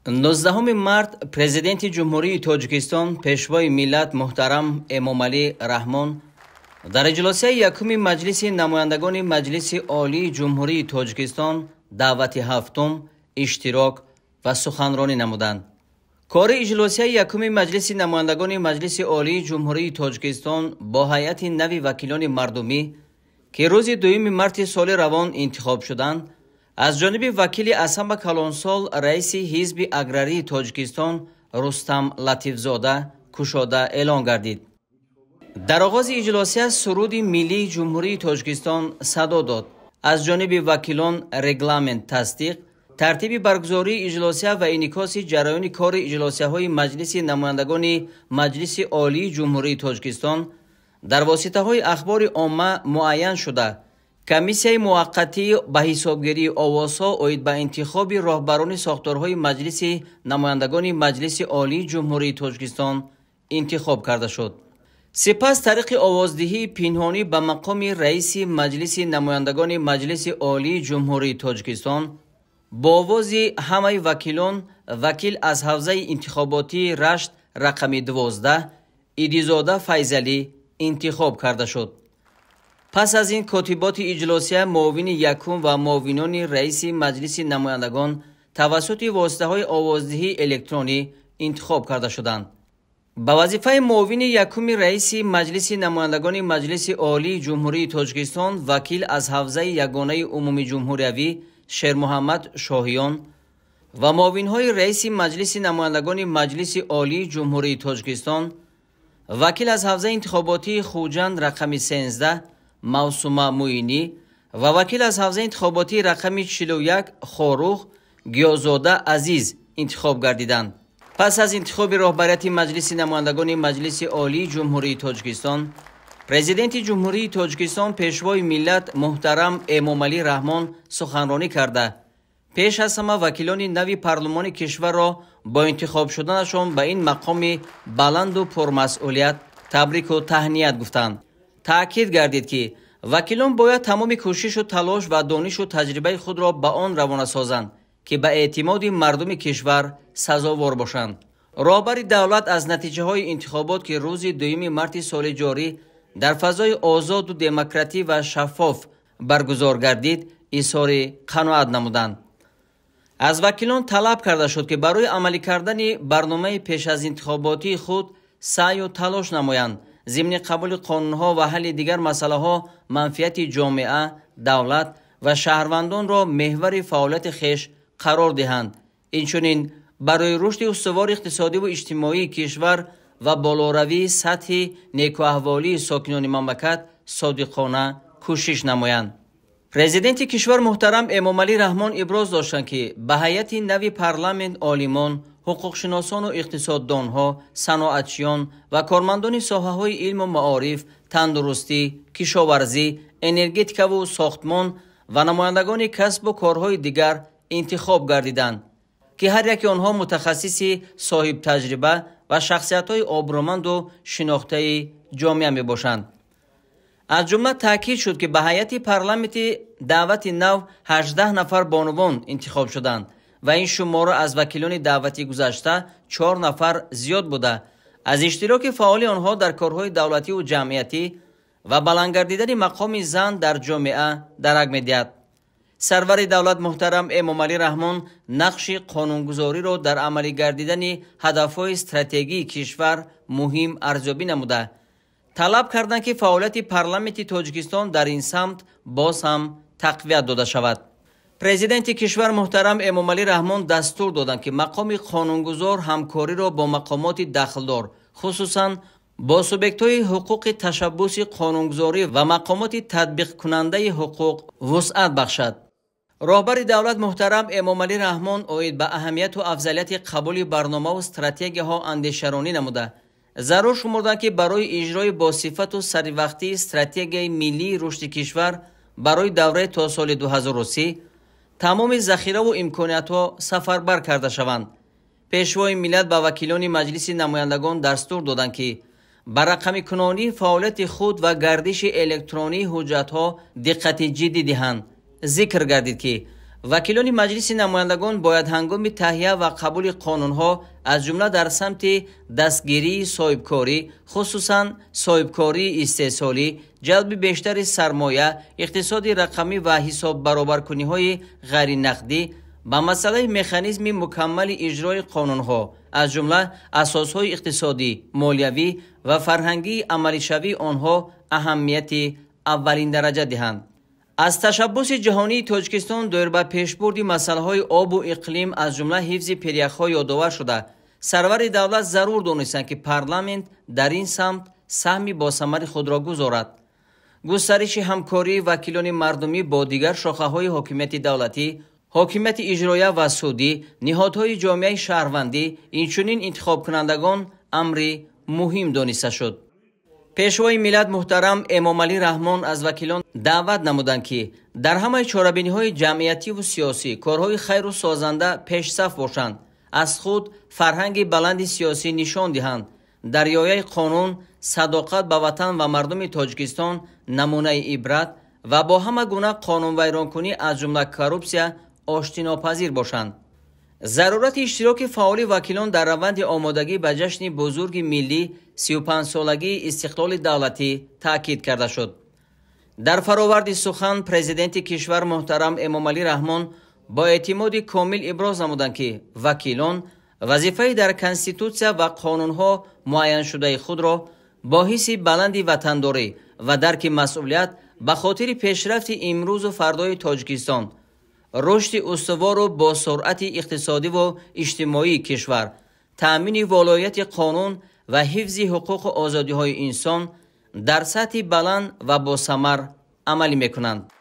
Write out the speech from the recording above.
19 март президенти ҷумҳурии Тоҷикистон пешвои миллат муҳтарам Эмомалӣ Раҳмон дар иҷлосияи якуми маҷлиси намояндагони Маҷлиси Олии Ҷумҳурии Тоҷикистон даъвати ҳафтум иштирок ва суханронӣ намуданд. кори иҷлосияи якуми маҷлиси намояндагони Маҷлиси Олии Ҷумҳурии Тоҷикистон бо ҳайати нави вакилони мардумӣ ки рӯзи 2 марти соли равон интихоб шуданд, аз ҷониби вакили Асамба Калонсол раиси ҳизби аграрии Тоҷикистон Рустам Латифзода кушода эълон гардид. дар оғози иҷлосия суруди миллии ҷумҳурии Тоҷикистон садо дод. аз ҷониби вакилон регламент тасдиқ, тартиби баргузории иҷлосия ва инъикоси ҷараёни кори иҷлосияҳои Маҷлиси намояндагони Маҷлиси Олии Ҷумҳурии Тоҷикистон дар воситаҳои ахбори омма муайян шуда, комиссияи муваққатӣ ба ҳисобгирии овозҳо оид ба интихоби роҳбарони сохторҳои Маҷлиси намояндагони Маҷлиси Олии Ҷумҳурии Тоҷикистон интихоб карда шуд. сипас тариқи овоздиҳии пинҳонӣ ба мақоми раиси Маҷлиси намояндагони Маҷлиси Олии Ҷумҳурии Тоҷикистон бо овози ҳамаи вакилон, вакил аз ҳавзаи интихоботии Рашт рақами 12 Идизода Файзалӣ интихоб карда шуд. пас аз ин котиботи иҷлосия муовини якум ва муовинони раиси Маҷлиси намояндагон тавассути воситаҳои овоздиҳии электронӣ интихоб карда шуданд. ба вазифаи муовини якуми раиси Маҷлиси намояндагони Маҷлиси Олии Ҷумҳурии Тоҷикистон вакил аз ҳавзаи ягонаи умуми ҷумҳуриявӣ Шермуҳаммад Шоҳиён ва муовинҳои раиси Маҷлиси намояндагони Маҷлиси Олии Ҷумҳурии Тоҷикистон вакил аз ҳавзаи интихоботии Хуҷанд рақами 13 Мавсума Муинӣ ва вакил аз ҳавзаи интихоботии рақами 41 Хорух Гиёзода Азиз интихоб гардиданд. пас аз интихоби роҳбарияти Маҷлиси намояндагони Маҷлиси Олии Ҷумҳурии Тоҷикистон, президенти Ҷумҳурии Тоҷикистон пешвои миллат муҳтарам Эмомалӣ Раҳмон суханронӣ карда, пеш аз ҳама вакилони нави парлумони кишварро бо интихоб шуданашон ба ин мақоми баланду пурмасъулият табрику таҳният гуфтанд. таъкид гардид ки вакилон бояд тамоми кӯшишу талош ва донишу таҷрибаи худро ба он равона созанд ки ба эътимоди мардуми кишвар сазовор бошанд. роҳбари давлат аз натиҷаҳои интихобот ки рӯзи 2 марти соли ҷорӣ дар фазои озоду демократӣ ва шаффоф баргузор гардид изҳори қаноат намуданд. аз вакилон талаб карда шуд ки барои амалӣ кардани барномаи пешазинтихоботии худ саъю талош намоянд, зимни қабули қонунҳо ва ҳалли дигар масъалаҳо манфиати ҷомеа, давлат ва шаҳрвандонро меҳвари фаъолияти хеш қарор диҳанд. инчунин барои рушди устувори иқтисодиву иҷтимоии кишвар ва болоравии сатҳи некуаҳволии сокинони мамлакат содиқона кӯшиш намоянд. президенти кишвар муҳтарам Эмомалӣ Раҳмон иброз доштанд ки ба ҳайати нави парламент олимон, ҳуқуқшиносону иқтисоддонҳо, саноатчиён ва кормандони соҳаҳои илму маориф, тандурустӣ, кишоварзӣ, энергетикаву сохтмон ва намояндагони касбу корҳои дигар интихоб гардиданд ки ҳар яки онҳо мутахассиси соҳибтаҷриба ва шахсиятҳои обрӯманду шинохтаи ҷомеа мебошанд. аз ҷумла таъкид шуд ки ба ҳайати парламенти даъвати нав 18 нафар бонувон интихоб шуданд ва ин шумора аз вакилони даъвати гузашта 4 нафар зиёд буда, аз иштироки фаъоли онҳо дар корҳои давлативу ҷамъиятӣ ва баландгардидани мақоми зан дар ҷомеа дарак медиҳад. сарвари давлат муҳтарам Эмомалӣ Раҳмон нақши қонунгузориро дар амалӣ гардидани ҳадафҳои стратегии кишвар муҳим арзёбӣ намуда, талаб карданд ки фаъолияти парламенти Тоҷикистон дар ин самт боз ҳам тақвият дода шавад. президенти кишвар муҳтарам Эмомалӣ Раҳмон дастур доданд ки мақоми қонунгузор ҳамкориро бо мақомоти дахлдор, хусусан бо субъектҳои ҳуқуқи ташаббуси қонунгузорӣ ва мақомоти татбиқкунандаи ҳуқуқ вусъат бахшад. роҳбари давлат муҳтарам Эмомалӣ Раҳмон оид ба аҳамияту афзалияти қабули барномаву стратегияҳо андешаронӣ намуда, зарур шумурданд ки барои иҷрои босифату саривақтии стратегияи миллии рушди кишвар барои давраи то соли 2030 тамоми захираву имкониятҳо сафарбар карда шаванд. пешвои миллат ба вакилони Маҷлиси намояндагон дастур доданд ки ба рақамикунонии фаъолияти худ ва гардиши электронии ҳуҷҷатҳо диққати ҷиддӣ диҳанд. зикр гардид ки وکیلان مجلس نمایندگان باید هنگام تهیه و قبول قانونها از جمله در سمت دستگیری صاحبکاری، خصوصاً صاحبکاری استحصالی، جلب بیشتر سرمایه، اقتصاد رقمی و حساب برابرکنی‌های غیر نقدی با مسئله مکانیزم مکمل اجرای قانونها از جمله اساسهای اقتصادی، مالیوی و فرهنگی عملی شوی آنها اهمیت اولین درجه دهند. از تشبث جهانی تاجیکستان دایر به پیشبرد مسائل آب و اقلیم از جمله حفظ پریخ‌ها یادآور شده، سرور دولت ضرور دانستند که پارلمانت در این سمت سهمی باثمر خود را گذارد. گسترش همکاری وکیلان مردمی با دیگر شاخه‌های حاکمیت دولتی، حاکمیت اجرایی و سودی، نهادهای جامعه شهروندی، اینچنین انتخاب کنندگان امری مهم دانسته شد. پیشوای ملت محترم امام علی رحمان از وکیلان دعوت نمودند که در همه چاره‌بینی‌های جمعیتی و سیاسی کارهای خیر و سازنده پیش صف باشند، از خود فرهنگ بلند سیاسی نشان دهند، در رعایت قانون، صداقت به وطن و مردم تاجیکستان نمونه عبرت و با همه گونه قانون ویرانکنی از جمله کورپسیا آشتیناپذیر باشند. ضرورت اشتراک فعال وکیلان در روند آمادگی به جشن بزرگ ملی 35 سالگی استقلال دولتی تاکید کرده شد. در فرآورد سخن پرزیدنت کشور محترم امام علی رحمان با اعتماد کامل ابراز نمودند که وکیلان وظیفه در کنستیتوسیا و قانونها معین شده خود را با حس بلند وطنداری و درک مسئولیت به خاطر پیشرفت امروز و فردای تاجیکستان، رشد استوار و با سرعت اقتصادی و اجتماعی کشور، تأمین ولایت قانون و حفظ حقوق و آزادی‌های انسان در سطح بلند و با ثمر عمل می‌کنند.